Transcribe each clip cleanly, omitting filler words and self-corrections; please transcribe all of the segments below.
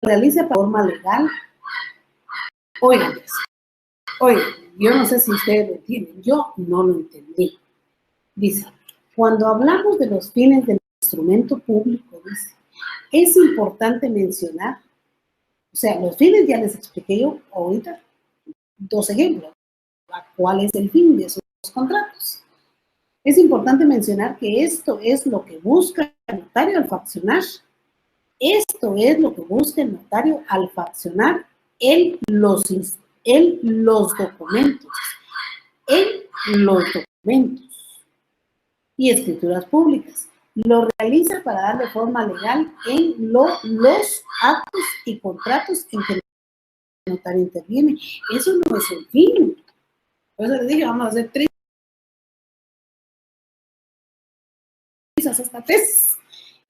realiza de forma legal. Oigan, yo no sé si ustedes lo entienden, yo no lo entendí. Dice, cuando hablamos de los fines del instrumento público, dice, es importante mencionar, o sea, los fines ya les expliqué yo ahorita, 2 ejemplos. ¿Cuál es el fin de esos contratos? Es importante mencionar que esto es lo que busca el notario al faccionar. Esto es lo que busca el notario al faccionar los documentos. Y escrituras públicas. Lo realiza para darle forma legal en los actos y contratos en que el notario interviene. Eso no es el fin. Por eso les dije, vamos a hacer 3 hasta 3.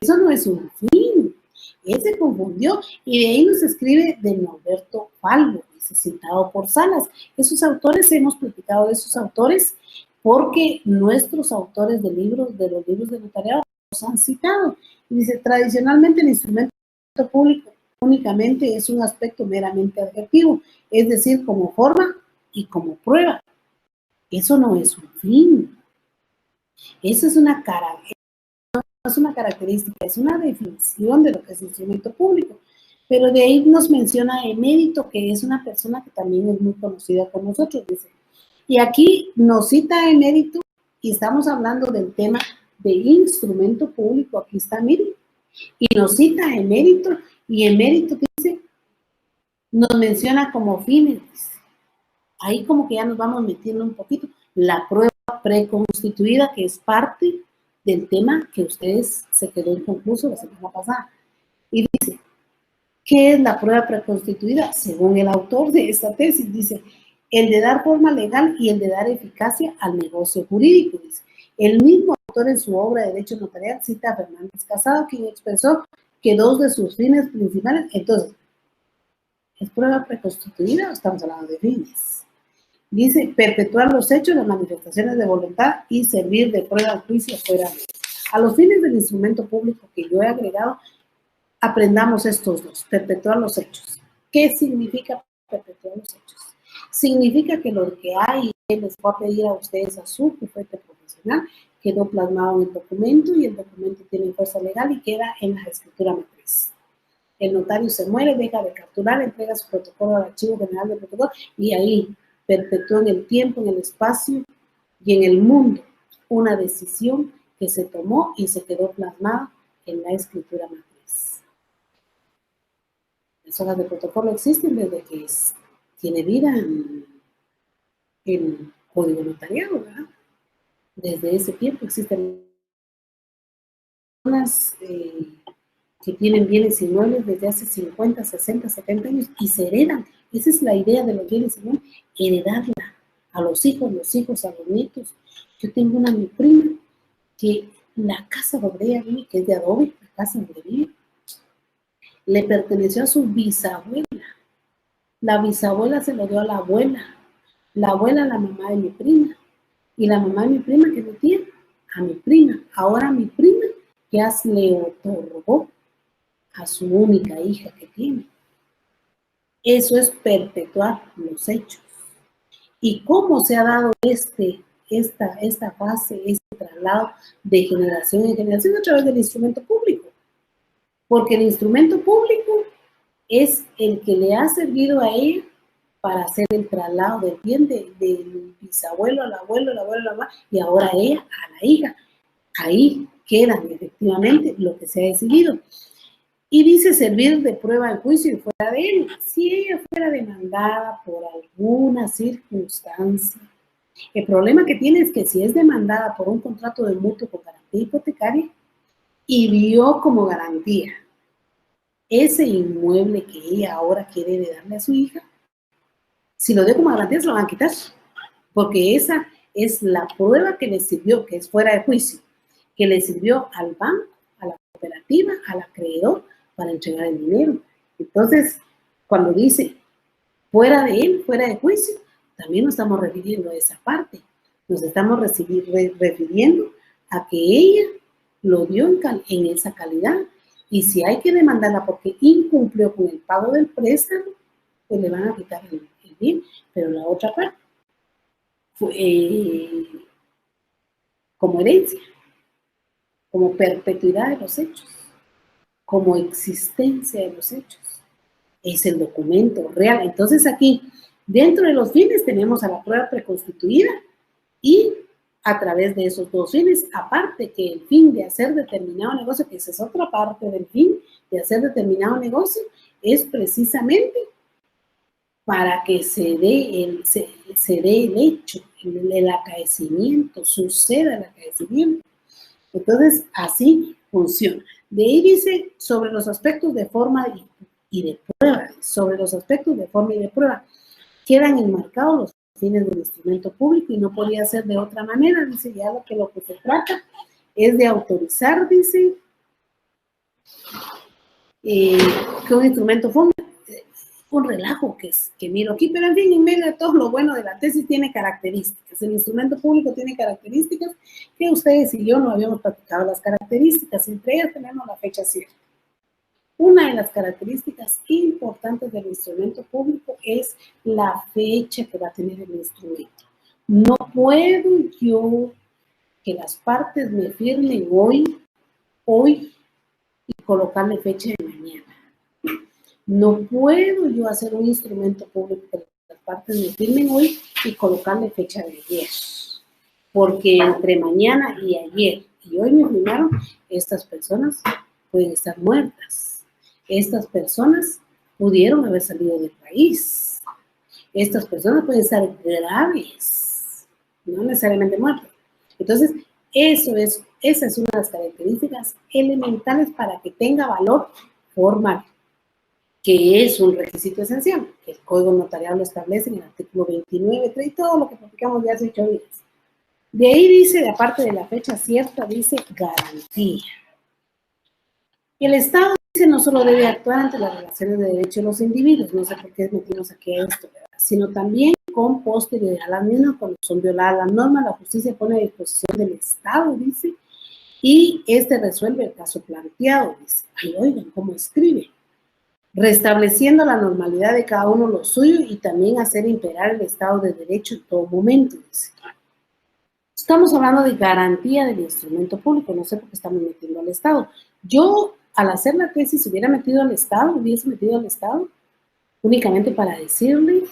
Eso no es un fin. Él se confundió y de ahí nos escribe de Norberto Falvo, dice, citado por Salas. Esos autores, hemos platicado de esos autores porque nuestros autores de los libros de notariado nos han citado. Y dice, tradicionalmente el instrumento público únicamente es un aspecto meramente adjetivo, es decir, como forma y como prueba. Eso no es un fin. Eso es una característica, es una definición de lo que es instrumento público. Pero de ahí nos menciona Emérito, que es una persona que también es muy conocida con nosotros, dice. Y aquí nos cita Emérito y estamos hablando del tema de instrumento público. Aquí está, miren. Y nos cita Emérito y Emérito dice, nos menciona como fines. Ahí como que ya nos vamos metiendo un poquito. La prueba preconstituida, que es parte del tema que ustedes se quedó inconcluso la semana pasada. Y dice, ¿qué es la prueba preconstituida? Según el autor de esta tesis, dice, el de dar forma legal y el de dar eficacia al negocio jurídico. Dice. El mismo autor en su obra de Derecho Notarial cita a Fernández Casado, quien expresó que 2 de sus fines principales, entonces, ¿es prueba preconstituida o estamos hablando de fines? Dice, perpetuar los hechos, las manifestaciones de voluntad y servir de prueba al juicio fuera de. A los fines del instrumento público que yo he agregado, aprendamos estos 2, perpetuar los hechos. ¿Qué significa perpetuar los hechos? Significa que lo que hay, les voy a pedir a ustedes a su bufete profesional, quedó plasmado en el documento y el documento tiene fuerza legal y queda en la escritura matriz. El notario se muere, deja de capturar, entrega su protocolo al archivo general del protocolo y ahí perpetúa en el tiempo, en el espacio y en el mundo una decisión que se tomó y se quedó plasmada en la escritura matriz. Las hojas de protocolo existen desde que tiene vida el código notariado, ¿verdad? Desde ese tiempo existen personas que tienen bienes inmuebles desde hace 50, 60, 70 años y se heredan. Esa es la idea de los bienes inmuebles, heredarla a los hijos a los nietos. Yo tengo mi prima que la casa donde ella vive, que es de adobe, la casa donde vive, le perteneció a su bisabuela. La bisabuela se lo dio a la abuela a la mamá de mi prima, y la mamá de mi prima que me tiene a mi prima. Ahora mi prima ya le otorgó a su única hija que tiene. Eso es perpetuar los hechos. ¿Y cómo se ha dado esta fase, este traslado de generación en generación? A través del instrumento público. Porque el instrumento público es el que le ha servido a ella para hacer el traslado del bien del bisabuelo al abuelo, y ahora ella a la hija. Ahí quedan efectivamente lo que se ha decidido. Y dice servir de prueba en juicio y fuera de él. Si ella fuera demandada por alguna circunstancia, el problema que tiene es que si es demandada por un contrato de mutuo con garantía hipotecaria y dio como garantía ese inmueble que ella ahora quiere darle a su hija, si lo dio como garantía se lo van a quitar, porque esa es la prueba que le sirvió, que es fuera de juicio, que le sirvió al banco, a la cooperativa, al acreedor, para entregar el dinero. Entonces, cuando dice fuera de él, fuera de juicio, también nos estamos refiriendo a esa parte. Nos estamos refiriendo a que ella lo dio en esa calidad Y si hay que demandarla porque incumplió con el pago del préstamo, pues le van a quitar el bien. Pero la otra parte, como herencia, como perpetuidad de los hechos, como existencia de los hechos, es el documento real. Entonces aquí, dentro de los fines, tenemos a la prueba preconstituida y a través de esos dos fines, aparte que el fin de hacer determinado negocio, que esa es otra parte del fin de hacer determinado negocio, es precisamente para que se dé el hecho, el acaecimiento, suceda el acaecimiento. Entonces, así funciona. De ahí dice sobre los aspectos de forma y de prueba, sobre los aspectos de forma y de prueba, quedan enmarcados los fines del instrumento público y no podía ser de otra manera, dice ya lo que se trata es de autorizar, dice, que un instrumento forma, un relajo que miro aquí, pero en fin, en medio de todo lo bueno de la tesis tiene características, el instrumento público tiene características que ustedes y yo no habíamos platicado las características, entre ellas tenemos la fecha cierta. Una de las características importantes del instrumento público es la fecha que va a tener el instrumento. No puedo yo que las partes me firmen hoy, y colocarle fecha de mañana. No puedo yo hacer un instrumento público que las partes me firmen hoy y colocarle fecha de ayer. Porque entre mañana y ayer y hoy me firmaron, estas personas pueden estar muertas. Estas personas pudieron haber salido del país. Estas personas pueden estar graves, no necesariamente muertas. Entonces, esa es una de las características elementales para que tenga valor formal, que es un requisito esencial, que el Código Notarial lo establece en el artículo 29, y todo lo que platicamos ya hace 8 días. De ahí dice, de aparte de la fecha cierta, dice garantía. El Estado dice no solo debe actuar ante las relaciones de derecho de los individuos, no sé por qué metimos aquí a esto, ¿verdad? Sino también con posterioridad a las mismas, cuando son violadas las normas, la justicia pone a disposición del Estado, dice, y resuelve el caso planteado, dice. Ay, oigan, ¿cómo escribe? Restableciendo la normalidad de cada uno lo suyo y también hacer imperar el Estado de Derecho en todo momento, dice. Estamos hablando de garantía del instrumento público, no sé por qué estamos metiendo al Estado. Yo, al hacer la tesis, hubiese metido al Estado únicamente para decirle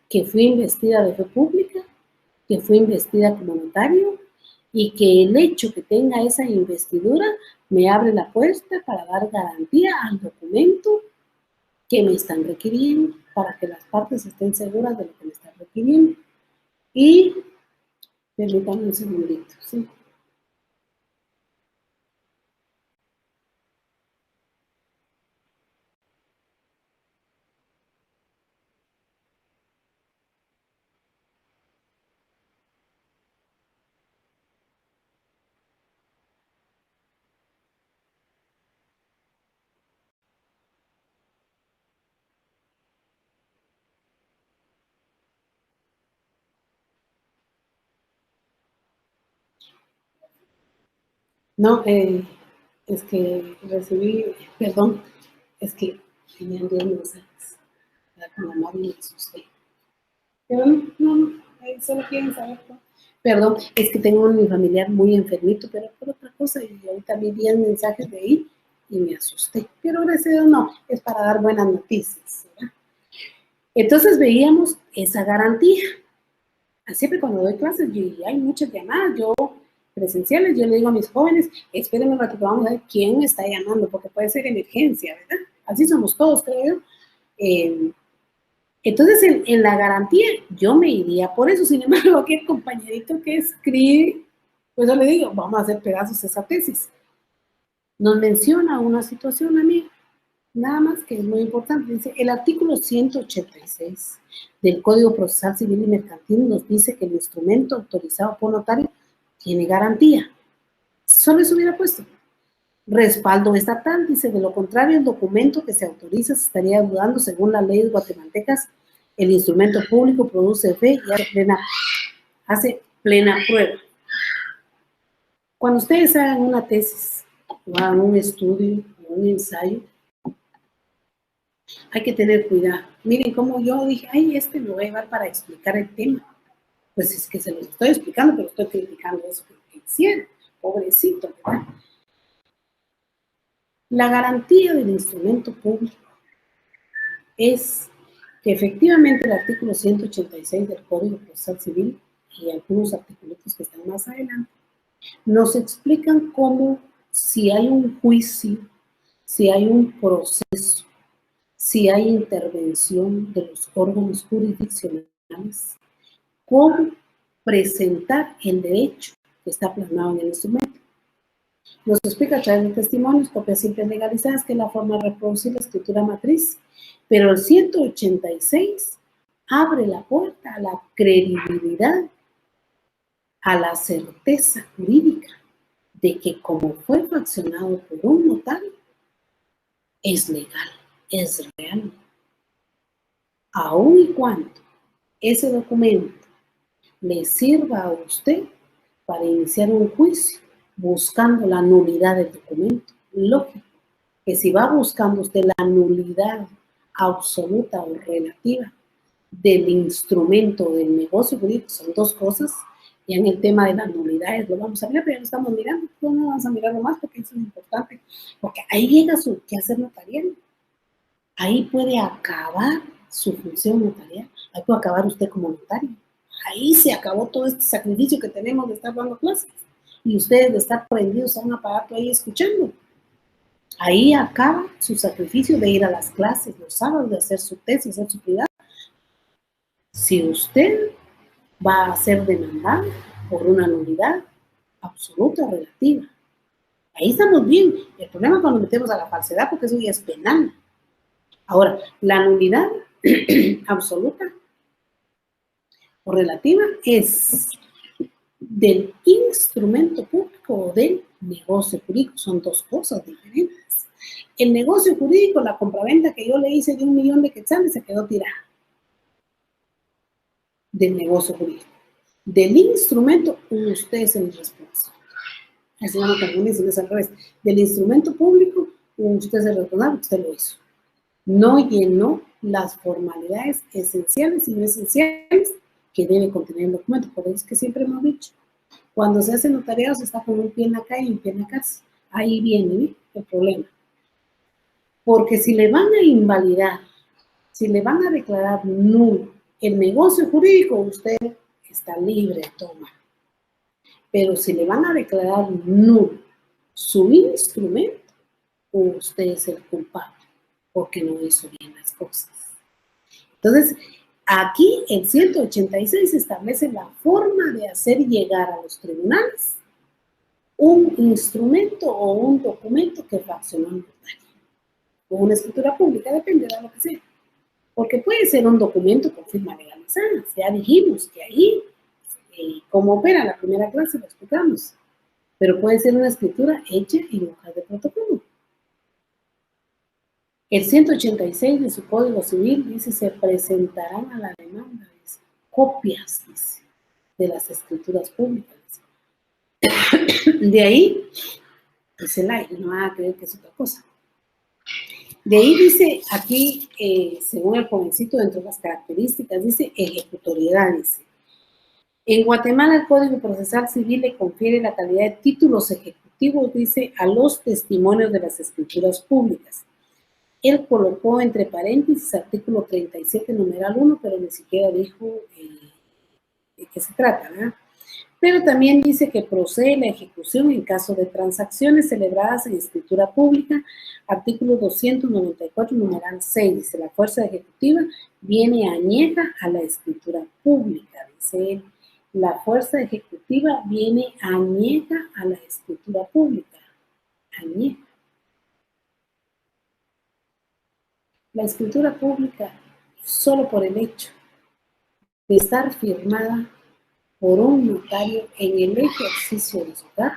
que fui investida de fe pública, que fui investida como notario y que el hecho que tenga esa investidura me abre la puerta para dar garantía al documento que me están requiriendo, para que las partes estén seguras de lo que me están requiriendo. Y permítanme un segundito, ¿sí? No, es que recibí, perdón, es que tenían 10 mensajes, era con la madre y me asusté. Pero no, solo quieren saber, ¿no? Perdón, es que tengo a mi familiar muy enfermito, pero por otra cosa, y ahorita vi 10 mensajes de ahí y me asusté. Pero gracias a Dios no, es para dar buenas noticias, ¿verdad? Entonces veíamos esa garantía. Siempre cuando doy clases, y hay muchas llamadas, yo presenciales, yo le digo a mis jóvenes, espérenme un ratito, vamos a ver quién me está llamando, porque puede ser emergencia, ¿verdad? Así somos todos, creo yo. Entonces, en la garantía, yo me iría por eso. Sin embargo, aquel compañerito que escribe, pues yo le digo, vamos a hacer pedazos esa tesis. Nos menciona una situación a mí, nada más que es muy importante. Dice, el artículo 186 del Código Procesal Civil y Mercantil nos dice que el instrumento autorizado por notario tiene garantía. Solo eso hubiera puesto. Respaldo estatal, dice, de lo contrario, el documento que se autoriza se estaría dudando según las leyes guatemaltecas. El instrumento público produce fe y hace plena prueba. Cuando ustedes hagan una tesis o hagan un estudio un ensayo, hay que tener cuidado. Miren cómo yo dije, ay, me voy a llevar para explicar el tema. Pues es que se los estoy explicando, pero estoy criticando eso que hicieron. Pobrecito, ¿verdad? La garantía del instrumento público es que efectivamente el artículo 186 del Código Procesal Civil y algunos artículos que están más adelante nos explican cómo, si hay un juicio, si hay un proceso, si hay intervención de los órganos jurisdiccionales, cómo presentar el derecho que está plasmado en el instrumento. Nos explica a través de testimonios, copias simples legalizadas, que es la forma de reproducir la escritura matriz, pero el 186 abre la puerta a la credibilidad, a la certeza jurídica de que como fue fraccionado por un notario, es legal, es real. Aun y cuando ese documento le sirva a usted para iniciar un juicio buscando la nulidad del documento. Lógico que si va buscando usted la nulidad absoluta o relativa del instrumento del negocio jurídico, son dos cosas. Ya en el tema de las nulidades lo vamos a ver, pero ya lo estamos mirando. No vamos a mirarlo más porque eso es importante. Porque ahí llega su quehacer notarial. Ahí puede acabar su función notarial. Ahí puede acabar usted como notario. Ahí se acabó todo este sacrificio que tenemos de estar dando clases. Y ustedes de estar prendidos a un aparato ahí escuchando. Ahí acaba su sacrificio de ir a las clases los sábados, de hacer su tesis, hacer su privado. Si usted va a ser demandado por una nulidad absoluta, relativa. Ahí estamos bien. El problema es cuando metemos a la falsedad, porque eso ya es penal. Ahora, la nulidad absoluta o relativa es del instrumento público o del negocio jurídico. Son dos cosas diferentes. El negocio jurídico, la compraventa que yo le hice de 1.000.000 de quetzales, se quedó tirada. Del negocio jurídico. Del instrumento, usted es el responsable. Así no me confunden, es al revés. Del instrumento público, usted es el responsable, usted lo hizo. No llenó las formalidades esenciales y no esenciales que debe contener el documento. Por eso es que siempre hemos dicho, cuando se hace notariado se está con un pie en la calle y un pie en la casa. Ahí viene el problema. Porque si le van a invalidar, si le van a declarar nulo el negocio jurídico, usted está libre de tomar. Pero si le van a declarar nulo su instrumento, usted es el culpable porque no hizo bien las cosas. Entonces, aquí el 186 establece la forma de hacer llegar a los tribunales un instrumento o un documento que fraccionó el notario. O una escritura pública, depende de lo que sea. Porque puede ser un documento con firma legalizada. Ya dijimos que ahí, como opera la primera clase, lo explicamos. Pero puede ser una escritura hecha en hojas de protocolo. El 186 de su Código Civil dice, se presentarán a la demanda, dice, copias, dice, de las escrituras públicas. De ahí, dice el aire, no van a creer que es otra cosa. De ahí dice, aquí, según el jovencito, dentro de las características, dice ejecutoriedad, dice. En Guatemala, el Código Procesal Civil le confiere la calidad de títulos ejecutivos, dice, a los testimonios de las escrituras públicas. Él colocó entre paréntesis artículo 37, numeral 1, pero ni siquiera dijo de qué se trata, ¿verdad? Pero también dice que procede la ejecución en caso de transacciones celebradas en escritura pública, artículo 294, numeral 6, dice, la fuerza ejecutiva viene añeja a la escritura pública, dice él. La fuerza ejecutiva viene añeja a la escritura pública, añeja. La escritura pública, solo por el hecho de estar firmada por un notario en el ejercicio de su cargo,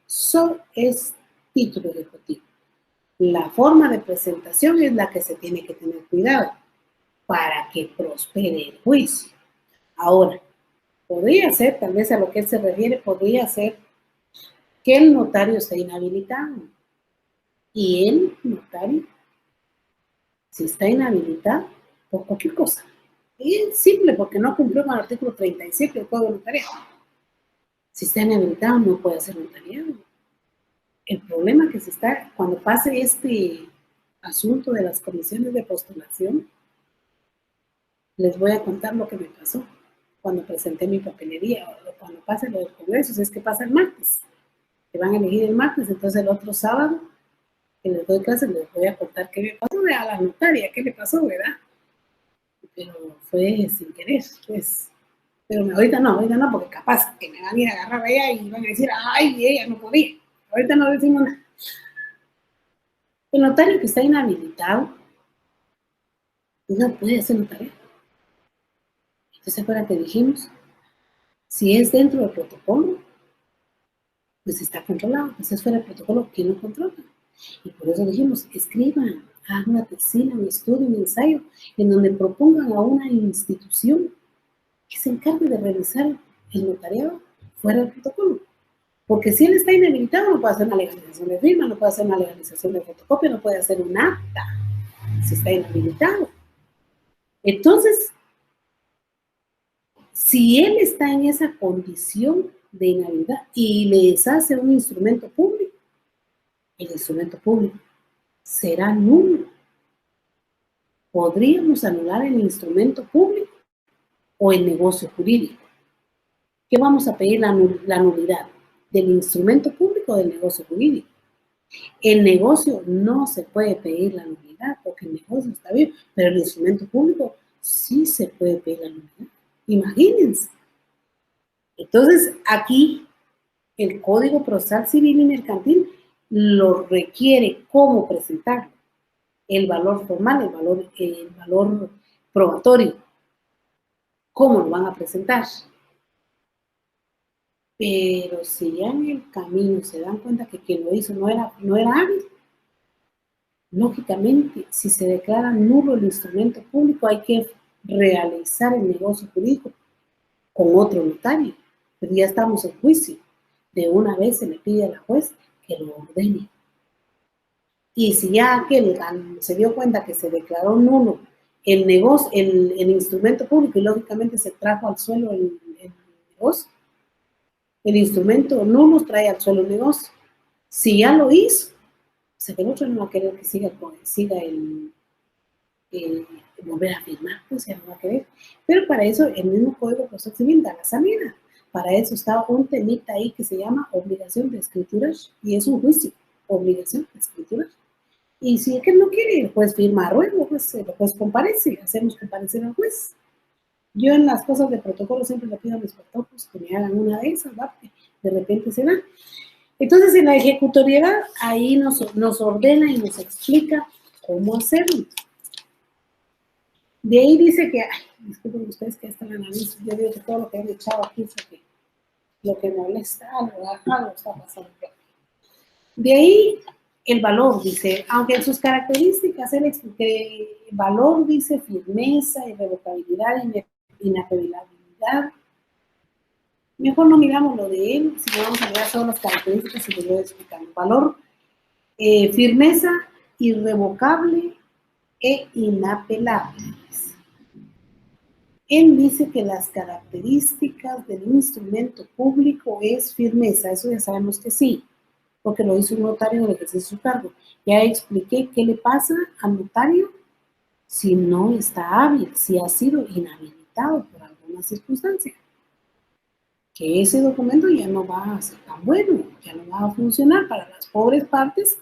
solo es título ejecutivo. La forma de presentación es la que se tiene que tener cuidado para que prospere el juicio. Ahora, podría ser, tal vez a lo que él se refiere, podría ser que el notario esté inhabilitado. Y el notario, si está inhabilitado por cualquier cosa, y es simple porque no cumplió con el artículo 37 del Código Notariado, si está inhabilitado no puede hacer notariado. El problema que se está, cuando pase este asunto de las comisiones de postulación, les voy a contar lo que me pasó cuando presenté mi papelería, o cuando pase lo del Congreso, es que pasa el martes, que van a elegir el martes, entonces el otro sábado que les doy clases les voy a contar qué me pasó a la notaria, qué le pasó, ¿verdad? Pero fue sin querer, pues. Pero ahorita no, porque capaz que me van a ir a agarrar allá y van a decir, ay, ella no podía. Ahorita no decimos nada. El notario que está inhabilitado no puede hacer notario. Entonces, ¿para que dijimos? Si es dentro del protocolo, pues está controlado. Pues es fuera del protocolo, ¿quién lo controla? Y por eso dijimos, escriban, hagan una tesina, un estudio, un ensayo, en donde propongan a una institución que se encargue de revisar el notariado fuera del protocolo. Porque si él está inhabilitado, no puede hacer una legalización de firma, no puede hacer una legalización de fotocopia, no puede hacer un acta, si está inhabilitado. Entonces, si él está en esa condición de inhabilidad y les hace un instrumento público, el instrumento público será nulo. Podríamos anular el instrumento público o el negocio jurídico. ¿Qué vamos a pedir la nulidad? ¿Del instrumento público o del negocio jurídico? El negocio no se puede pedir la nulidad porque el negocio está bien, pero el instrumento público sí se puede pedir la nulidad. Imagínense. Entonces, aquí el Código Procesal Civil y Mercantil lo requiere cómo presentarlo. El valor formal, el valor probatorio. ¿Cómo lo van a presentar? Pero si ya en el camino se dan cuenta que quien lo hizo no era hábil, lógicamente, si se declara nulo el instrumento público, hay que realizar el negocio jurídico con otro notario. Pero ya estamos en juicio. De una vez se le pide a la juez que lo ordene. Y si ya aquel se dio cuenta que se declaró nulo el negocio, el instrumento público, y lógicamente se trajo al suelo el negocio, el instrumento nulo trae al suelo el negocio. Si ya lo hizo, o sea que el otro no va a querer que siga volver a firmar, pues ya no va a querer. Pero para eso el mismo Código Procesal Civil da la salida. Para eso está un temita ahí que se llama obligación de escrituras, y es un juicio, obligación de escrituras. Y si es que no quiere, el juez firma a ruego, pues el juez comparece, hacemos comparecer al juez. Yo en las cosas de protocolo siempre le pido a mis patojos que me hagan una de esas, ¿va? De repente se da. Entonces en la ejecutoriedad ahí nos ordena y nos explica cómo hacerlo. De ahí dice que, ay, disculpen ustedes que están en la nariz, yo digo que todo lo que han echado aquí es lo que molesta, algo está pasando. De ahí el valor, dice, aunque en sus características él explique, valor dice firmeza, irrevocabilidad, inapelabilidad. Mejor no miramos lo de él, sino vamos a mirar solo las características y les voy explicando. Valor, firmeza, irrevocable e inapelable. Él dice que las características del instrumento público es firmeza, eso ya sabemos que sí, porque lo hizo un notario en el ejercicio de su cargo. Ya expliqué qué le pasa al notario si no está hábil, si ha sido inhabilitado por alguna circunstancia. Que ese documento ya no va a ser tan bueno, ya no va a funcionar para las pobres partes,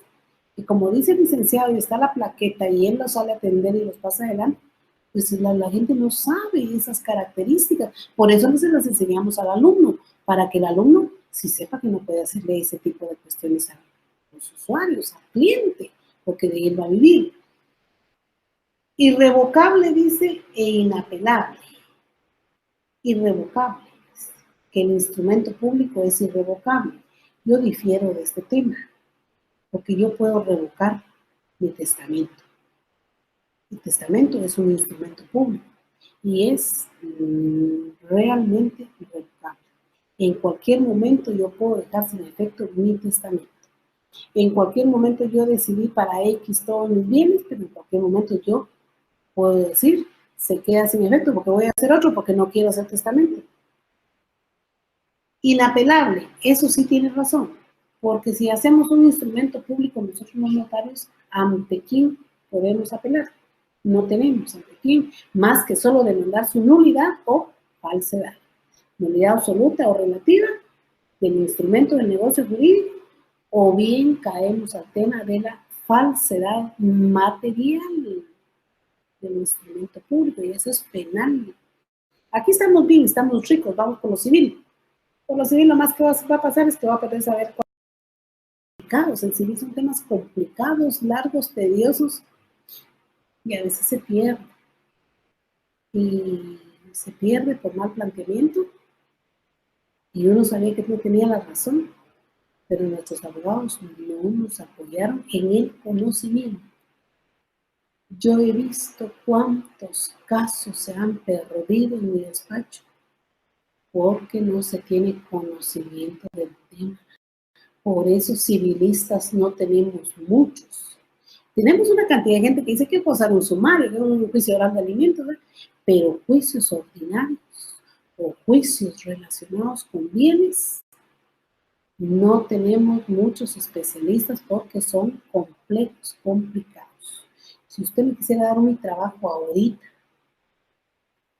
y como dice el licenciado, y está la plaqueta y él los sale a atender y los pasa adelante, pues la gente no sabe esas características. Por eso no se las enseñamos al alumno, para que el alumno sí sepa que no puede hacerle ese tipo de cuestiones a los usuarios, al cliente, porque de él va a vivir. Irrevocable, dice, e inapelable. Irrevocable, que el instrumento público es irrevocable. Yo difiero de este tema, porque yo puedo revocar mi testamento. El testamento es un instrumento público y es realmente irrevocable. En cualquier momento yo puedo dejar sin efecto mi testamento. En cualquier momento yo decidí para X todos mis bienes, pero en cualquier momento yo puedo decir, se queda sin efecto porque voy a hacer otro, porque no quiero hacer testamento. Inapelable, eso sí tiene razón, porque si hacemos un instrumento público nosotros los notarios, ¿ante quién podemos apelar? No tenemos ante quién, más que solo demandar su nulidad o falsedad. Nulidad absoluta o relativa del instrumento del negocio jurídico, o bien caemos al tema de la falsedad material del instrumento público, y eso es penal. Aquí estamos bien, estamos ricos, vamos por lo civil. Por lo civil lo más que va a pasar es que va a poder saber complicados. El civil son temas complicados, largos, tediosos, y a veces se pierde. Y se pierde por mal planteamiento, y uno sabía que no tenía la razón, pero nuestros abogados no nos apoyaron en el conocimiento. Yo he visto cuántos casos se han perdido en mi despacho porque no se tiene conocimiento del tema. Por eso civilistas no tenemos muchos. Tenemos una cantidad de gente que dice que puedo hacer un sumario, un juicio oral de alimentos, ¿verdad? Pero juicios ordinarios o juicios relacionados con bienes, no tenemos muchos especialistas porque son complejos, complicados. Si usted me quisiera dar mi trabajo ahorita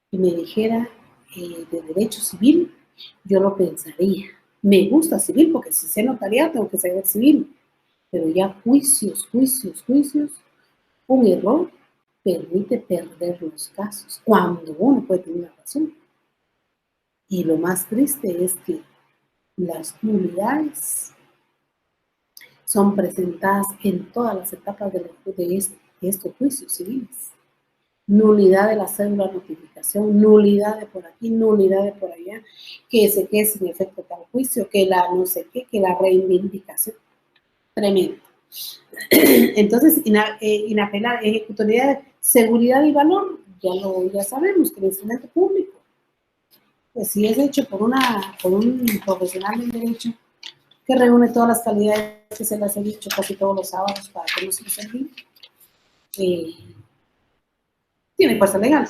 y me dijera de derecho civil, yo lo pensaría. Me gusta civil porque si sé notariado tengo que saber civil, pero ya juicios, un error permite perder los casos cuando uno puede tener la razón. Y lo más triste es que las nulidades son presentadas en todas las etapas de estos juicios civiles. Nulidad de la cédula de notificación, nulidad de por aquí, nulidad de por allá, que se quede sin efecto tal juicio, que la no sé qué, que la reivindicación. Tremendo. Entonces, inapelar, ejecutoriedad, seguridad y valor, ya sabemos que el instrumento público, pues si es hecho por un profesional del derecho que reúne todas las calidades que se las he dicho casi todos los sábados para que no se les olvide, tiene fuerza legal.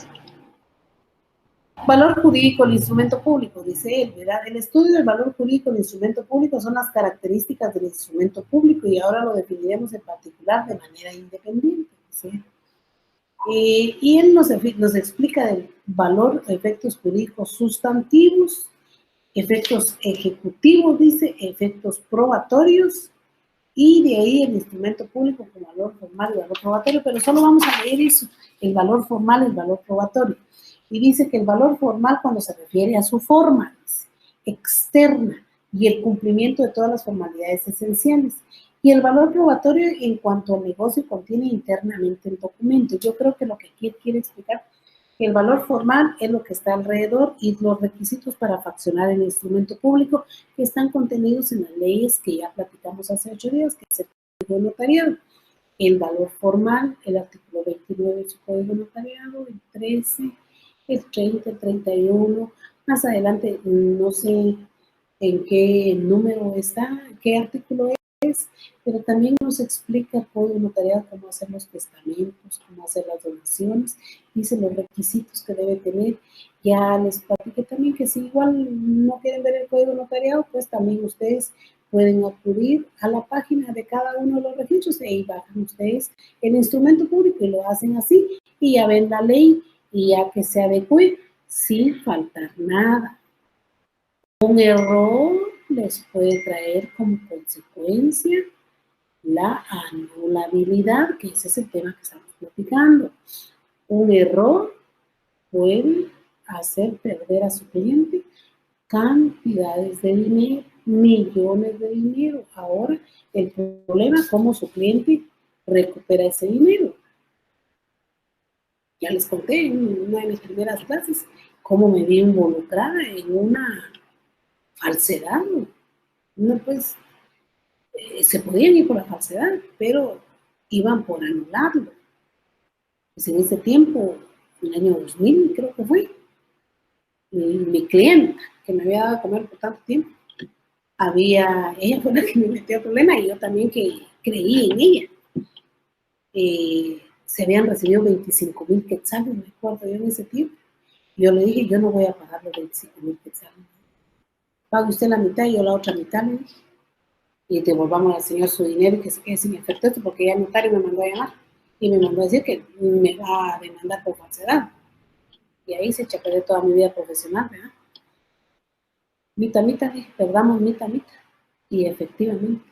Valor jurídico del instrumento público, dice él, ¿verdad? El estudio del valor jurídico del instrumento público son las características del instrumento público y ahora lo definiremos en particular de manera independiente, dice él. Y él nos explica del valor, efectos jurídicos sustantivos, efectos ejecutivos, dice, efectos probatorios, y de ahí el instrumento público con valor formal y valor probatorio, pero solo vamos a leer eso, el valor formal y el valor probatorio. Y dice que el valor formal cuando se refiere a su forma, dice, externa, y el cumplimiento de todas las formalidades esenciales. Y el valor probatorio en cuanto al negocio contiene internamente el documento. Yo creo que lo que aquí quiere explicar, que el valor formal es lo que está alrededor y los requisitos para faccionar el instrumento público que están contenidos en las leyes que ya platicamos hace 8 días, que es el Código de Notariado. El valor formal, el artículo 29 de su Código de Notariado, el 13, el 30, el 31, más adelante no sé en qué número está, qué artículo es, pero también nos explica el Código Notariado cómo hacer los testamentos, cómo hacer las donaciones, dice los requisitos que debe tener. Ya les platiqué también que si igual no quieren ver el Código Notariado, pues también ustedes pueden acudir a la página de cada uno de los registros y ahí bajan ustedes el instrumento público y lo hacen así y ya ven la ley y ya que se adecue sin faltar nada. Un error les puede traer como consecuencia la anulabilidad, que ese es el tema que estamos platicando. Un error puede hacer perder a su cliente cantidades de dinero, millones de dinero. Ahora, el problema es cómo su cliente recupera ese dinero. Ya les conté en una de mis primeras clases cómo me vi involucrada en una falsedad. No, pues, se podían ir por la falsedad, pero iban por anularlo. Pues en ese tiempo, en el año 2000 creo que fue, mi clienta, que me había dado a comer por tanto tiempo, ella fue la que me metió el problema y yo también que creí en ella. Se habían recibido 25,000 quetzales, me acuerdo yo en ese tiempo. Yo le dije, yo no voy a pagar los 25,000 quetzales. Pague usted la mitad y yo la otra mitad, le dije. Y devolvamos al señor su dinero y que se quede sin efecto esto, porque ya el notario me mandó a llamar y me mandó a decir que me va a demandar por falsedad. Y ahí se chapeó toda mi vida profesional, ¿verdad? Mitad, perdamos mitad. Y efectivamente,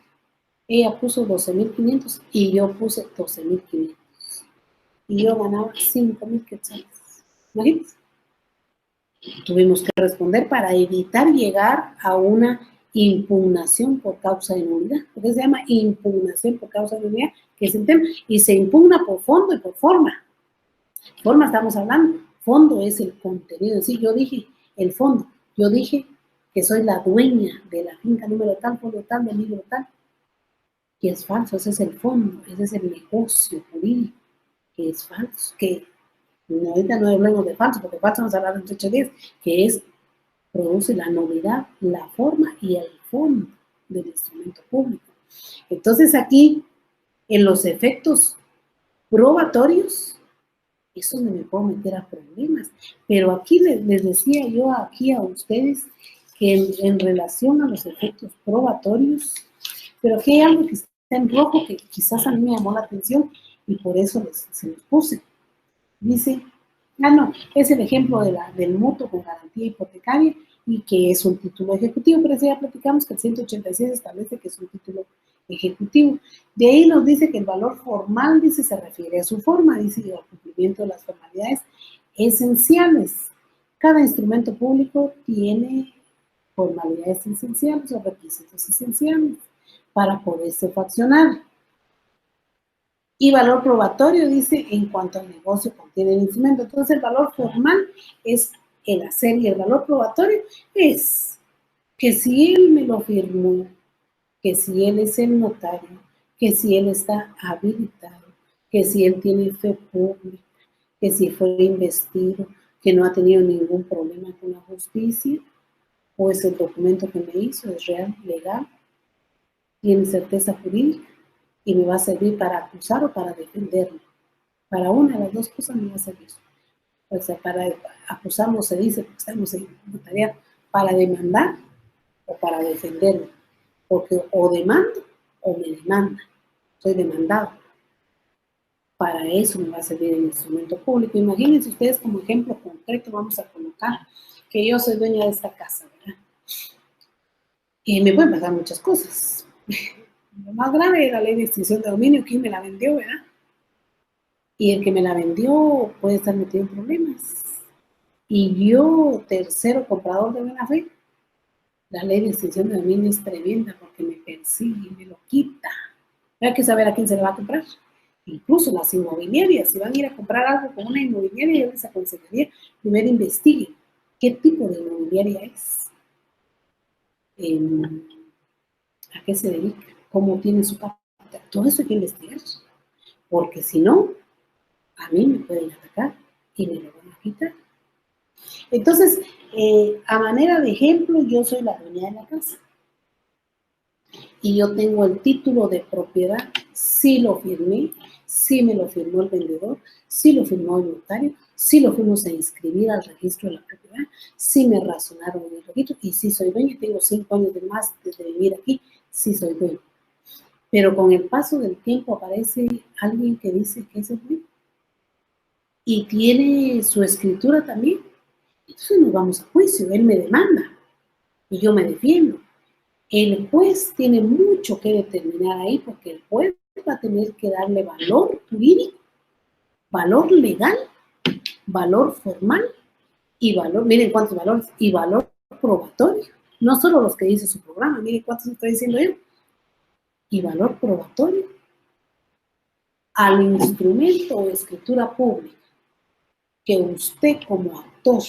ella puso 12,500 y yo puse 12,500. Y yo ganaba 5,000 quetzales. Imagínense. Tuvimos que responder para evitar llegar a una impugnación por causa de nulidad. Porque se llama impugnación por causa de nulidad, que es el tema. Y se impugna por fondo y por forma. Forma estamos hablando. Fondo es el contenido. Es decir, yo dije el fondo. Yo dije que soy la dueña de la finca número tal, fondo tal, del libro tal. Y es falso. Ese es el fondo. Ese es el negocio jurídico. Que es falso. Que no, ahorita no hablemos de falso, porque falso vamos a hablar en 8 días, que es, produce la novedad, la forma y el fondo del instrumento público. Entonces aquí, en los efectos probatorios, es donde me puedo meter a problemas. Pero aquí les decía yo aquí a ustedes que en relación a los efectos probatorios, pero aquí hay algo que está en rojo que quizás a mí me llamó la atención y por eso se los puse. Dice, no, es el ejemplo del mutuo con garantía hipotecaria y que es un título ejecutivo, pero ya platicamos que el 186 establece que es un título ejecutivo. De ahí nos dice que el valor formal, dice, se refiere a su forma, dice, y al cumplimiento de las formalidades esenciales. Cada instrumento público tiene formalidades esenciales o requisitos esenciales para poderse fraccionar. Y valor probatorio, dice, en cuanto al negocio contiene el instrumento. Entonces, el valor formal es el hacer y el valor probatorio es que si él me lo firmó, que si él es el notario, que si él está habilitado, que si él tiene fe pública, que si fue investido, que no ha tenido ningún problema con la justicia, o es el documento que me hizo, es real, legal, tiene certeza jurídica y me va a servir para acusar o para defenderme. Para una de las dos cosas me va a servir. O sea, para acusar no se dice, porque estamos en notariado, para demandar o para defenderme. Porque o demando o me demanda. Soy demandado. Para eso me va a servir el instrumento público. Imagínense ustedes como ejemplo concreto, vamos a colocar que yo soy dueña de esta casa, ¿verdad? Y me pueden pasar muchas cosas. Lo más grave es la ley de extinción de dominio, ¿quién me la vendió, verdad? Y el que me la vendió puede estar metido en problemas. Y yo, tercero comprador de buena fe, la ley de extinción de dominio es tremenda porque me persigue, me lo quita. Hay que saber a quién se le va a comprar. Incluso las inmobiliarias, si van a ir a comprar algo con una inmobiliaria, yo les aconsejaría, primero investiguen qué tipo de inmobiliaria es, a qué se dedica, cómo tiene su capital. Todo eso hay que investigar, porque si no, a mí me pueden atacar y me lo van a quitar. Entonces, a manera de ejemplo, yo soy la dueña de la casa y yo tengo el título de propiedad, sí lo firmé, sí me lo firmó el vendedor, sí lo firmó el notario, sí lo fuimos a inscribir al registro de la propiedad, sí me razonaron en el registro y sí soy dueña, tengo 5 años de más desde vivir aquí, sí soy dueña. Pero con el paso del tiempo aparece alguien que dice que es el dueño y tiene su escritura también. Entonces nos vamos a juicio, él me demanda y yo me defiendo. El juez tiene mucho que determinar ahí porque el juez va a tener que darle valor jurídico, valor legal, valor formal y valor, miren cuántos valores, y valor probatorio. No solo los que dice su programa, miren cuántos estoy diciendo yo. Y valor probatorio al instrumento o escritura pública que usted como actor,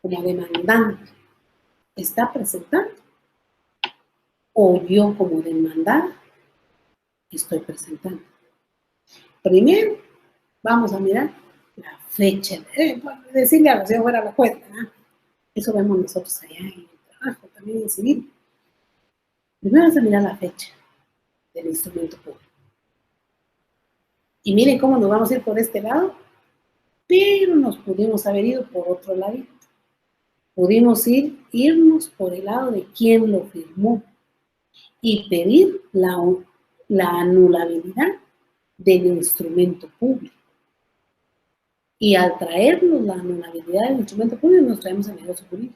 como demandante, está presentando, o yo como demandada estoy presentando. Primero, vamos a mirar la fecha. Decirle a la señora fuera la cuenta, ¿no? Eso vemos nosotros allá en el trabajo, también en civil. Primero vamos a mirar la fecha del instrumento público. Y miren cómo nos vamos a ir por este lado, pero nos pudimos haber ido por otro lado. Pudimos irnos por el lado de quién lo firmó y pedir la anulabilidad del instrumento público. Y al traernos la anulabilidad del instrumento público, nos traemos el negocio jurídico.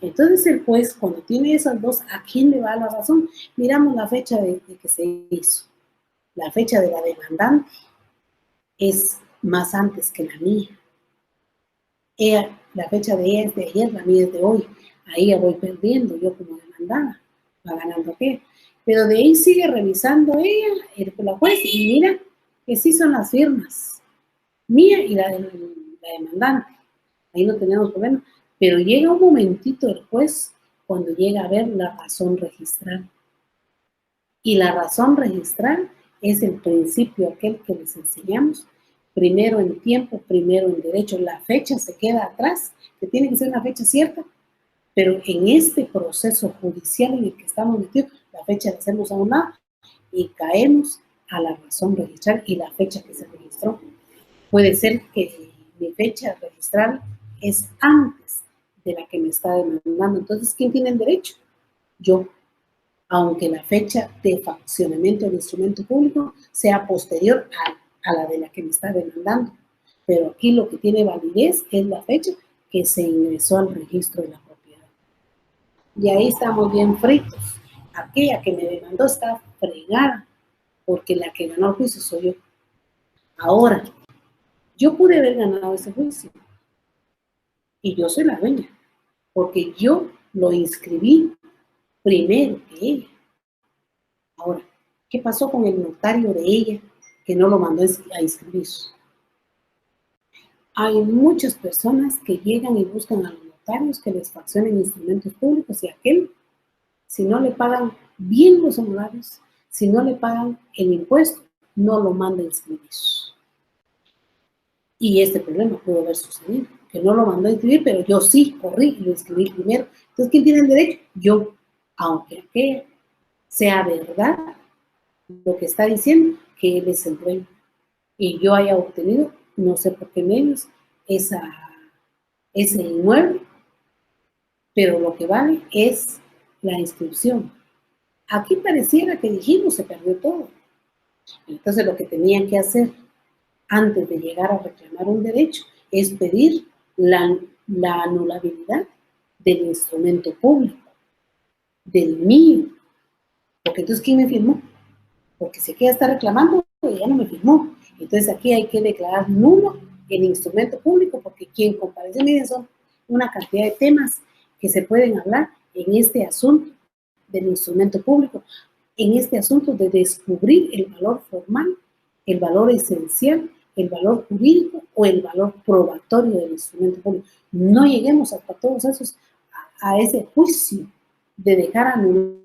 Entonces el juez, cuando tiene esas dos, ¿a quién le va la razón? Miramos la fecha de que se hizo. La fecha de la demandante es más antes que la mía. La fecha de ella es de ayer, la mía es de hoy. Ahí ya voy perdiendo, yo como demandada. Va ganando qué. Pero de ahí sigue revisando ella, la juez, y mira que sí son las firmas. Mía y la demandante. Ahí no tenemos problema. Pero llega un momentito el juez cuando llega a ver la razón registral. Y la razón registral es el principio aquel que les enseñamos. Primero en tiempo, primero en derecho. La fecha se queda atrás, que tiene que ser una fecha cierta, pero en este proceso judicial en el que estamos metidos, la fecha la hacemos a un lado y caemos a la razón registral y la fecha que se registró. Puede ser que mi fecha registral es antes de la que me está demandando. Entonces, ¿quién tiene el derecho? Yo, aunque la fecha de funcionamiento del instrumento público sea posterior a la de la que me está demandando. Pero aquí lo que tiene validez es la fecha que se ingresó al registro de la propiedad. Y ahí estamos bien fritos. Aquella que me demandó está fregada, porque la que ganó el juicio soy yo. Ahora, yo pude haber ganado ese juicio, y yo soy la dueña, porque yo lo inscribí primero que ella. Ahora, ¿qué pasó con el notario de ella que no lo mandó a inscribir? Hay muchas personas que llegan y buscan a los notarios que les faccionen instrumentos públicos y aquel, si no le pagan bien los honorarios, si no le pagan el impuesto, no lo manda a inscribir. Y este problema pudo haber sucedido, que no lo mandó a inscribir, pero yo sí corrí y lo inscribí primero. Entonces, ¿quién tiene el derecho? Yo, aunque aquel sea verdad lo que está diciendo, que él es el dueño. Y yo haya obtenido, no sé por qué medios, ese inmueble, pero lo que vale es la inscripción. Aquí pareciera que dijimos, se perdió todo. Entonces, lo que tenían que hacer antes de llegar a reclamar un derecho es pedir la anulabilidad del instrumento público, del mío. Porque entonces, ¿quién me firmó? Porque si ella está reclamando, ella no me firmó. Entonces aquí hay que declarar nulo el instrumento público, porque quien comparece, miren, son una cantidad de temas que se pueden hablar en este asunto del instrumento público, en este asunto de descubrir el valor formal, el valor esencial, el valor jurídico o el valor probatorio del instrumento público. No lleguemos hasta todos esos, a ese juicio de dejar anular.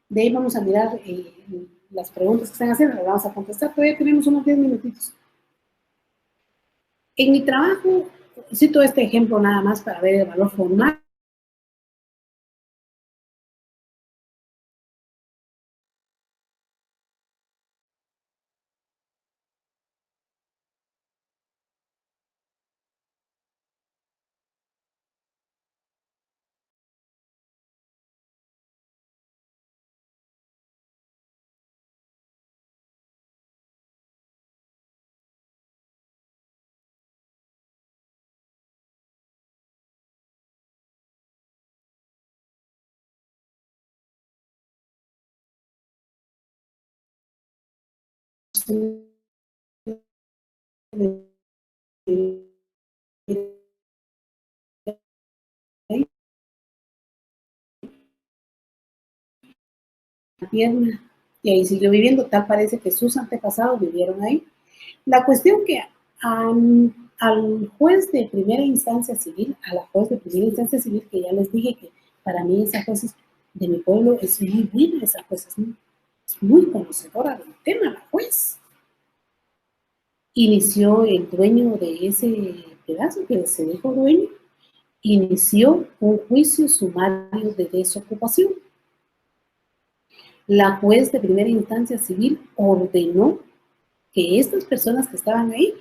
De ahí vamos a mirar las preguntas que están haciendo, las vamos a contestar. Todavía tenemos unos 10 minutitos. En mi trabajo, cito este ejemplo nada más para ver el valor formal. Pierna, y ahí siguió viviendo, tal parece que sus antepasados vivieron ahí. La cuestión que al juez de primera instancia civil, a la juez de primera instancia civil, que ya les dije que para mí esa juez de mi pueblo es muy buena, esa juez es muy conocedora del tema, la juez. inició el dueño de ese pedazo, que se dijo dueño, inició un juicio sumario de desocupación. La juez de primera instancia civil ordenó que estas personas que estaban ahí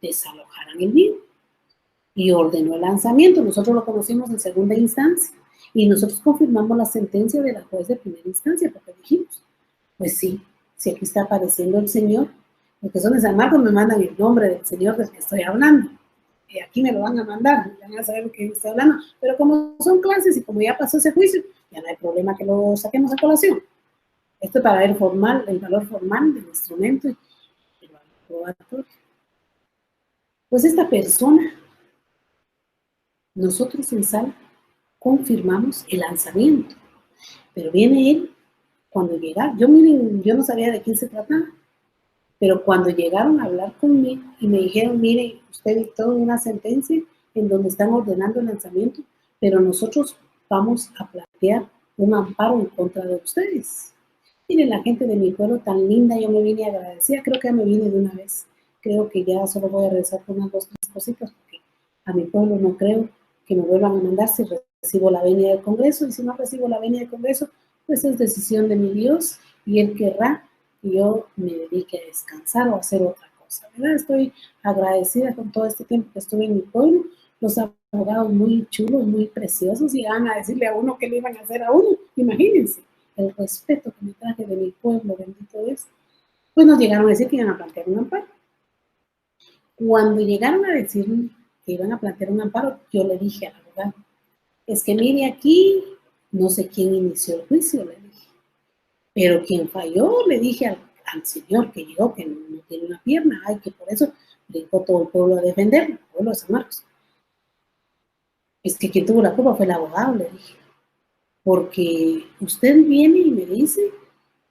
desalojaran el bien y ordenó el lanzamiento. Nosotros lo conocimos en segunda instancia y nosotros confirmamos la sentencia de la juez de primera instancia porque dijimos, pues sí, si aquí está apareciendo el Señor, porque son de San Marcos me mandan el nombre del Señor del que estoy hablando. Y aquí me lo van a mandar, van a saber lo que estoy hablando. Pero como son clases y como ya pasó ese juicio, ya no hay problema que lo saquemos a colación. Esto es para ver formal, el valor formal del instrumento y el valor probatorio. Pues esta persona, nosotros en sala confirmamos el lanzamiento, pero viene él cuando llega. Yo miren, yo no sabía de quién se trataba, pero cuando llegaron a hablar conmigo y me dijeron, mire, usted dictó una sentencia en donde están ordenando el lanzamiento, pero nosotros vamos a plantear un amparo en contra de ustedes. Miren, la gente de mi pueblo tan linda, yo me vine agradecida, creo que ya me vine de una vez. Creo que ya solo voy a regresar con unas 2, 3 cositas, porque a mi pueblo no creo que me vuelvan a mandar si recibo la venia del Congreso, y si no recibo la venia del Congreso, pues es decisión de mi Dios, y Él querrá que yo me dedique a descansar o a hacer otra cosa, ¿verdad? Estoy agradecida con todo este tiempo que estuve en mi pueblo, los abogados muy chulos, muy preciosos, y van a decirle a uno qué le iban a hacer a uno, imagínense el respeto que me traje de mi pueblo, bendito es. Pues nos llegaron a decir que iban a plantear un amparo. Cuando llegaron a decirme que iban a plantear un amparo, yo le dije al abogado, es que mire aquí, no sé quién inició el juicio, le dije, pero quien falló, le dije al señor que llegó, que no tiene una pierna, ay, que por eso brincó todo el pueblo a defenderlo, el pueblo de San Marcos. Es que quien tuvo la culpa fue el abogado, le dije, porque usted viene y me dice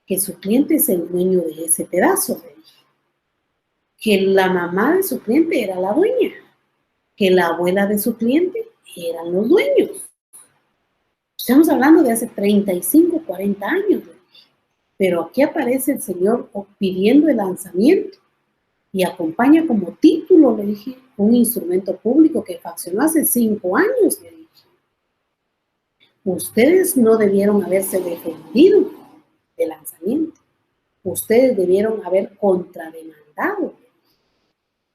que su cliente es el dueño de ese pedazo, le dije, que la mamá de su cliente era la dueña, que la abuela de su cliente eran los dueños. Estamos hablando de hace 35, 40 años, pero aquí aparece el señor pidiendo el lanzamiento y acompaña como título, le dije, un instrumento público que faccionó hace 5 años, le dije. Ustedes no debieron haberse defendido del lanzamiento. Ustedes debieron haber contrademandado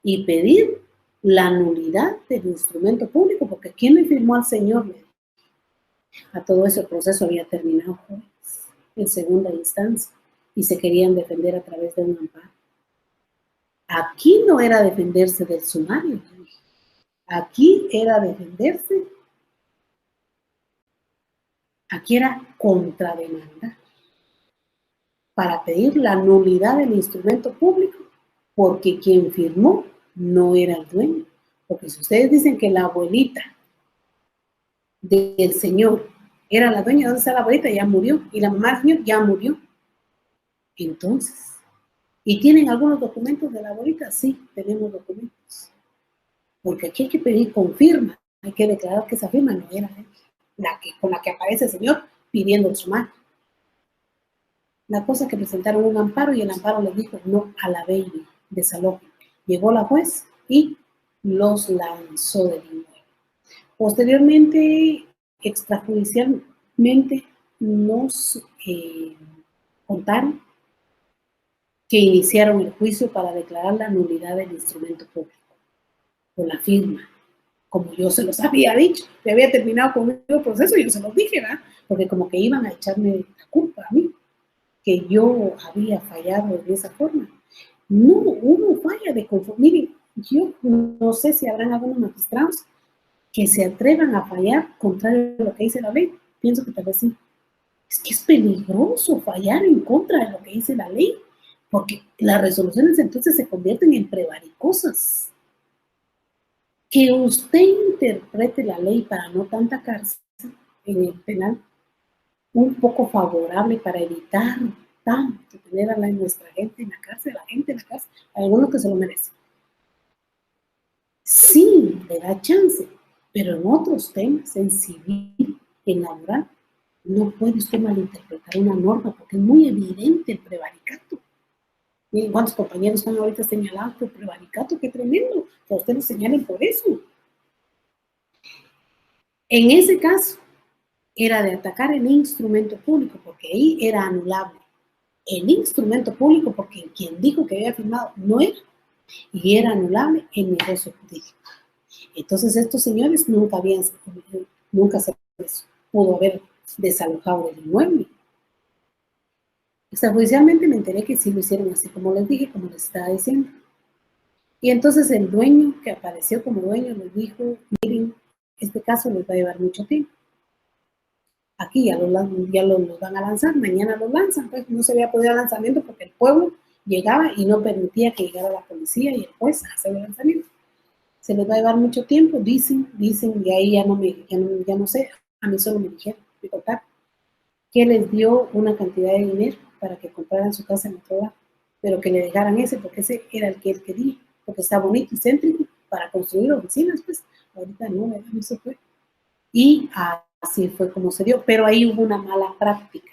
y pedir la nulidad del instrumento público, porque ¿quién le firmó al señor? A todo eso el proceso había terminado en segunda instancia y se querían defender a través de un amparo. Aquí no era defenderse del sumario, aquí era defenderse, aquí era contrademandar para pedir la nulidad del instrumento público, porque quien firmó no era el dueño. Porque si ustedes dicen que la abuelita del señor era la dueña, ¿dónde está la abuelita? Ya murió. Y la mamá del señor ya murió. Entonces, ¿y tienen algunos documentos de la abuelita? Sí, tenemos documentos. Porque aquí hay que pedir con firma. Hay que declarar que esa firma no era con la que aparece el señor pidiendo el sumario. La cosa que presentaron un amparo y el amparo les dijo no a la baby, desalojo. Llegó la juez y los lanzó del inmueble. Posteriormente, extrajudicialmente, nos contaron que iniciaron el juicio para declarar la nulidad del instrumento público, con la firma, como yo se los había dicho. Ya había terminado con el proceso y yo se los dije, ¿verdad? Porque como que iban a echarme la culpa a mí, que yo había fallado de esa forma. No, uno falla de conformidad. Miren, yo no sé si habrán algunos magistrados que se atrevan a fallar contrario a lo que dice la ley. Pienso que tal vez sí. Es que es peligroso fallar en contra de lo que dice la ley, porque las resoluciones entonces se convierten en prevaricosas. Que usted interprete la ley para no tanta cárcel en el penal, un poco favorable para evitar tanto tener a nuestra gente en la cárcel, la gente en la cárcel, a algunos que se lo merecen. Sí, le da chance, pero en otros temas, en civil, en laboral, no puede usted malinterpretar una norma porque es muy evidente el prevaricato. Miren cuántos compañeros están ahorita señalados por prevaricato, qué tremendo, que a usted lo señalen por eso. En ese caso, era de atacar el instrumento público, porque ahí era anulable. El instrumento público, porque quien dijo que había firmado no era, y era anulable el negocio jurídico. Entonces estos señores nunca se pudo haber desalojado del inmueble. Extrajudicialmente me enteré que sí lo hicieron así como les dije, como les estaba diciendo. Y entonces el dueño que apareció como dueño les dijo, miren, este caso les va a llevar mucho tiempo. Aquí ya los van a lanzar, mañana los lanzan, pues no se había podido el lanzamiento porque el pueblo llegaba y no permitía que llegara la policía y el juez a hacer el lanzamiento. Se les va a llevar mucho tiempo, dicen, y ahí ya no sé, a mí solo me dijeron, me contaron, que les dio una cantidad de dinero para que compraran su casa en otro lado, pero que le dejaran ese, porque ese era el que él quería, porque está bonito y céntrico para construir oficinas, pues ahorita no se fue. Y así fue como se dio, pero ahí hubo una mala práctica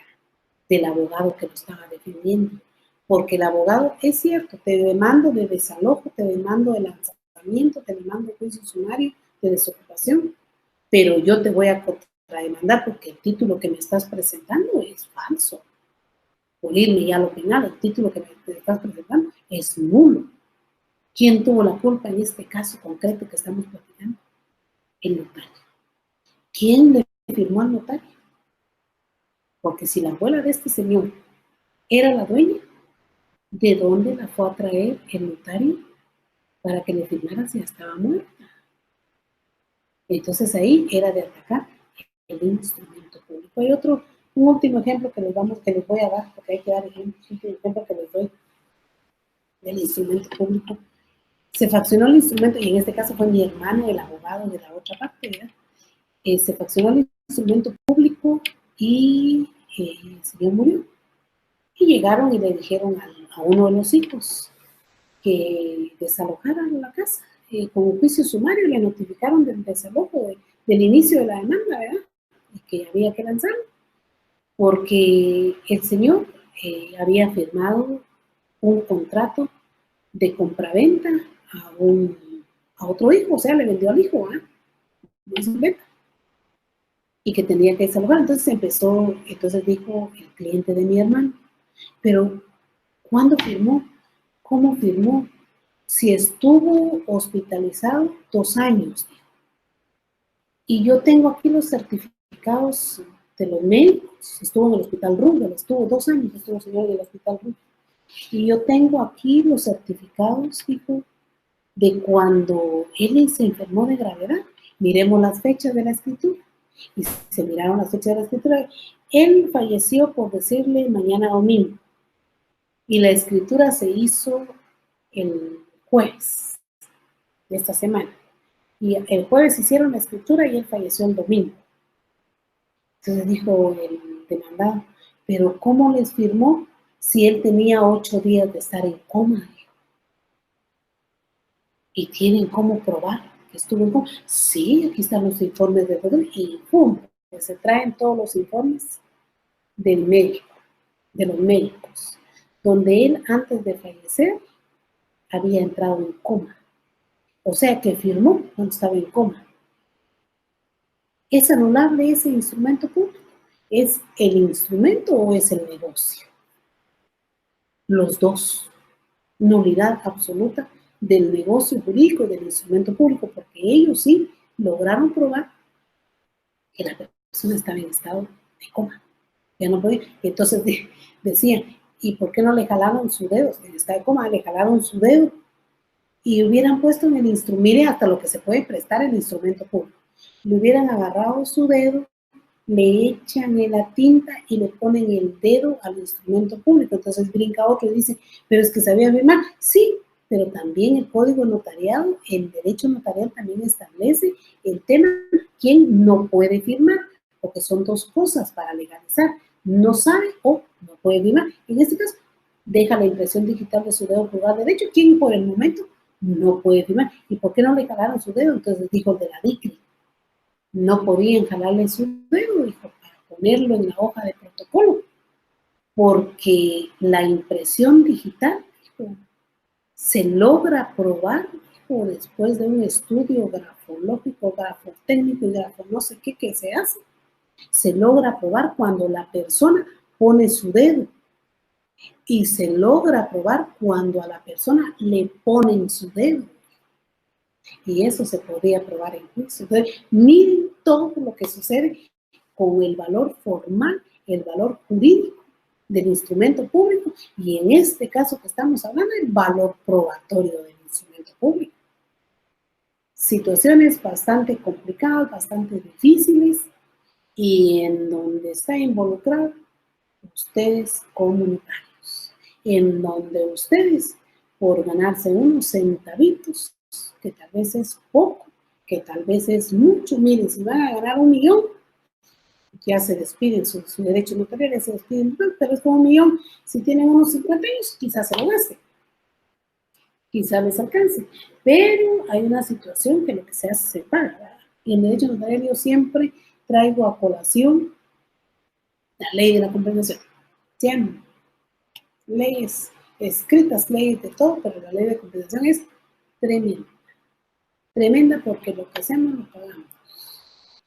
del abogado que lo estaba defendiendo, porque el abogado, es cierto, te demando de desalojo, te demando de lanzamiento, te demando de juicio sumario, de desocupación, pero yo te voy a contrademandar porque el título que me estás presentando es falso. Por irme ya a lo penal, el título que me estás presentando es nulo. ¿Quién tuvo la culpa en este caso concreto que estamos platicando? El notario. ¿Quién le firmó al notario? Porque si la abuela de este señor era la dueña, ¿de dónde la fue a traer el notario para que le firmara si ya estaba muerta? Entonces ahí era de atacar el instrumento público. Hay un último ejemplo que les voy a dar, porque hay que dar ejemplos, un ejemplo que les doy del instrumento público. Se faccionó el instrumento, y en este caso fue mi hermano, el abogado de la otra parte, ¿verdad? Se faccionó el instrumento público y el señor murió. Y llegaron y le dijeron a uno de los hijos que desalojaran la casa. Con un juicio sumario le notificaron del desalojo, del inicio de la demanda, ¿verdad? Y que había que lanzarlo, porque el señor había firmado un contrato de compraventa a otro hijo, o sea, le vendió al hijo, ¿ah? No es venta, y que tenía que desalojar. Entonces dijo el cliente de mi hermano, pero ¿cuándo firmó? ¿Cómo firmó? Si estuvo hospitalizado 2 años. Y yo tengo aquí los certificados de los médicos. Estuvo en el hospital Rundel, estuvo 2 años, estuvo el señor en el hospital Rundel. Y yo tengo aquí los certificados, hijo, de cuando él se enfermó de gravedad. Miremos las fechas de la escritura. Y se miraron las fechas de la escritura. Él falleció, por decirle, mañana domingo. Y la escritura se hizo el jueves de esta semana. Y el jueves hicieron la escritura y él falleció el domingo. Entonces dijo el demandado, pero ¿cómo les firmó si él tenía 8 días de estar en coma? ¿Y tienen cómo probar que estuvo en coma? Sí, aquí están los informes de doctor y ¡pum! Pues se traen todos los informes del médico, de los médicos, donde él antes de fallecer había entrado en coma. O sea que firmó cuando estaba en coma. ¿Es anulable ese instrumento público? ¿Es el instrumento o es el negocio? Los dos. Nulidad absoluta del negocio jurídico y del instrumento público, porque ellos sí lograron probar que la persona estaba en estado de coma. Ya no podía. Entonces decían, ¿y por qué no le jalaron su dedo? En estado de coma, le jalaron su dedo y hubieran puesto en el instrumento, mire hasta lo que se puede prestar el instrumento público. Le hubieran agarrado su dedo, le echan la tinta y le ponen el dedo al instrumento público. Entonces brinca otro y dice, pero es que sabía firmar. Sí, pero también el código notariado, el derecho notarial también establece el tema, quién no puede firmar, porque son dos cosas para legalizar. No sabe o no puede firmar. En este caso, deja la impresión digital de su dedo pulgar derecho, quien por el momento no puede firmar. ¿Y por qué no le jalaron su dedo? Entonces dijo el de la DICRI. No podían jalarle su dedo, dijo, para ponerlo en la hoja de protocolo, porque la impresión digital Se logra probar, o después de un estudio grafológico, grafotécnico y grafo no sé qué que se hace, se logra probar cuando la persona pone su dedo y se logra probar cuando a la persona le ponen su dedo. Y eso se podría probar en juicio. Entonces, miren todo lo que sucede con el valor formal, el valor jurídico del instrumento público y en este caso que estamos hablando, el valor probatorio del instrumento público. Situaciones bastante complicadas, bastante difíciles y en donde está involucrado ustedes comunitarios, en donde ustedes por ganarse unos centavitos, que tal vez es poco, que tal vez es mucho, miren, si van a ganar 1 millón, ya se despiden, su derecho notarial se despiden, pero es como 1 millón, si tienen unos 50 años, quizás se lo gasten, quizás les alcance, pero hay una situación que lo que se hace se paga, ¿verdad? Y en derecho notarial yo siempre traigo a colación la ley de la compensación, siempre, leyes escritas, leyes de todo, pero la ley de compensación es tremenda, tremenda porque lo que hacemos lo pagamos,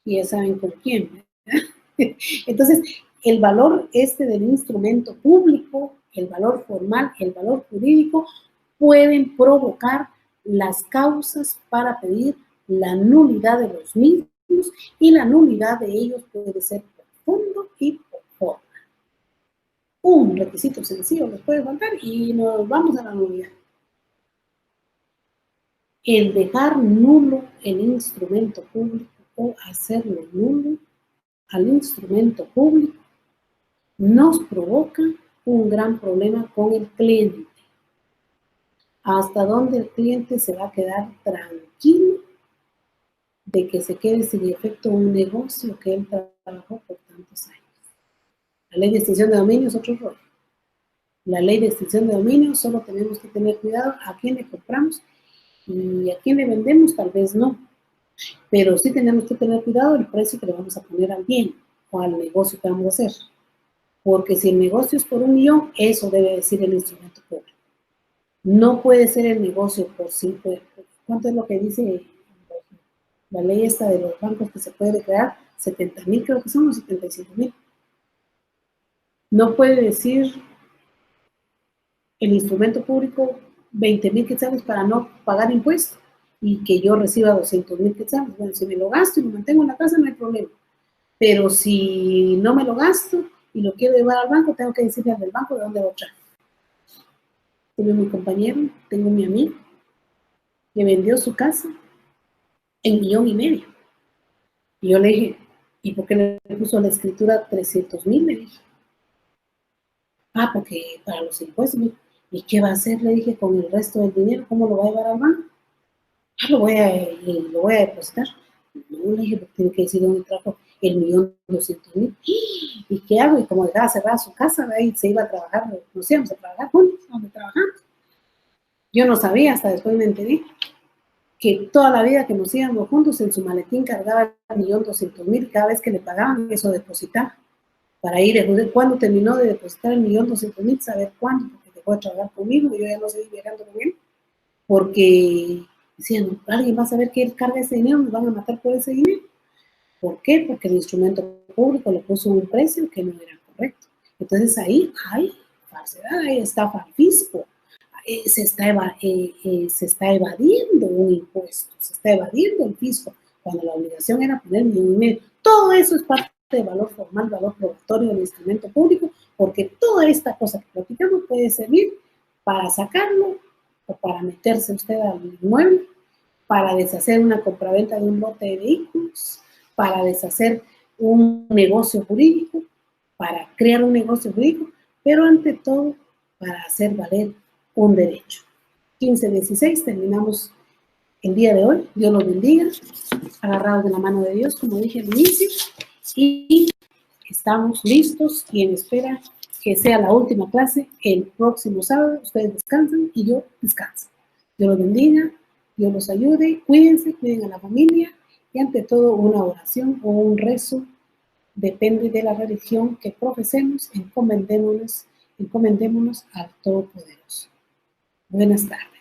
y ya saben con quién, ¿verdad? Entonces, el valor del instrumento público, el valor formal, el valor jurídico, pueden provocar las causas para pedir la nulidad de los mismos y la nulidad de ellos puede ser por fondo y por forma. Un requisito sencillo les puede faltar y nos vamos a la nulidad. El dejar nulo el instrumento público o hacerlo nulo al instrumento público nos provoca un gran problema con el cliente. Hasta donde el cliente se va a quedar tranquilo de que se quede sin efecto un negocio que él trabajó por tantos años. La ley de extinción de dominio es otro rollo. La ley de extinción de dominio solo tenemos que tener cuidado a quién le compramos y a quién le vendemos, tal vez no. Pero sí tenemos que tener cuidado el precio que le vamos a poner al bien o al negocio que vamos a hacer. Porque si el negocio es por 1 millón, eso debe decir el instrumento público. No puede ser el negocio por 5. ¿Cuánto es lo que dice la ley esta de los bancos que se puede declarar? 70,000 creo que son, o 75,000. No puede decir el instrumento público 20,000 quetzales para no pagar impuestos y que yo reciba 200,000 quetzales. Bueno, si me lo gasto y lo mantengo en la casa no hay problema. Pero si no me lo gasto y lo quiero llevar al banco, tengo que decirle al del banco de dónde lo trae. Tengo mi compañero, tengo mi amigo, que vendió su casa en 1,5 millones. Y yo le dije, ¿y por qué le puso la escritura 300,000? Le dije, porque para los impuestos. ¿Y qué va a hacer? Le dije, con el resto del dinero, ¿cómo lo va a llevar al banco? Lo voy a depositar. No, le dije, porque tiene que decir dónde trajo el 1,200,000. ¿Y qué hago? Y como dejaba cerrada su casa, ahí se iba a trabajar, nos íbamos a trabajar juntos, donde trabajamos. Yo no sabía, hasta después me enteré, que toda la vida que nos íbamos juntos, en su maletín cargaba el 1,200,000, cada vez que le pagaban, eso depositaba. Para ir, cuando terminó de depositar el 1,200,000, saber cuándo, porque dejó de trabajar conmigo, y yo ya no seguí viajando con él, porque decían, alguien va a saber que él carga ese dinero, nos van a matar por ese dinero. ¿Por qué? Porque el instrumento público le puso un precio que no era correcto. Entonces ahí hay falsedad, hay estafa al fisco, se está evadiendo un impuesto, se está evadiendo el fisco, cuando la obligación era poner 1,5 millones. Todo eso es parte de valor formal, valor probatorio del instrumento público, porque toda esta cosa que platicamos puede servir para sacarlo o para meterse usted al inmueble, para deshacer una compraventa de un lote de vehículos, para deshacer un negocio jurídico, para crear un negocio jurídico, pero ante todo para hacer valer un derecho. 15:16, terminamos el día de hoy. Dios los bendiga, agarrados de la mano de Dios, como dije al inicio, y estamos listos y en espera que sea la última clase el próximo sábado. Ustedes descansan y yo descanso. Dios los bendiga, Dios los ayude, cuídense, cuiden a la familia y ante todo una oración o un rezo, depende de la religión que profesemos, encomendémonos al Todopoderoso. Buenas tardes.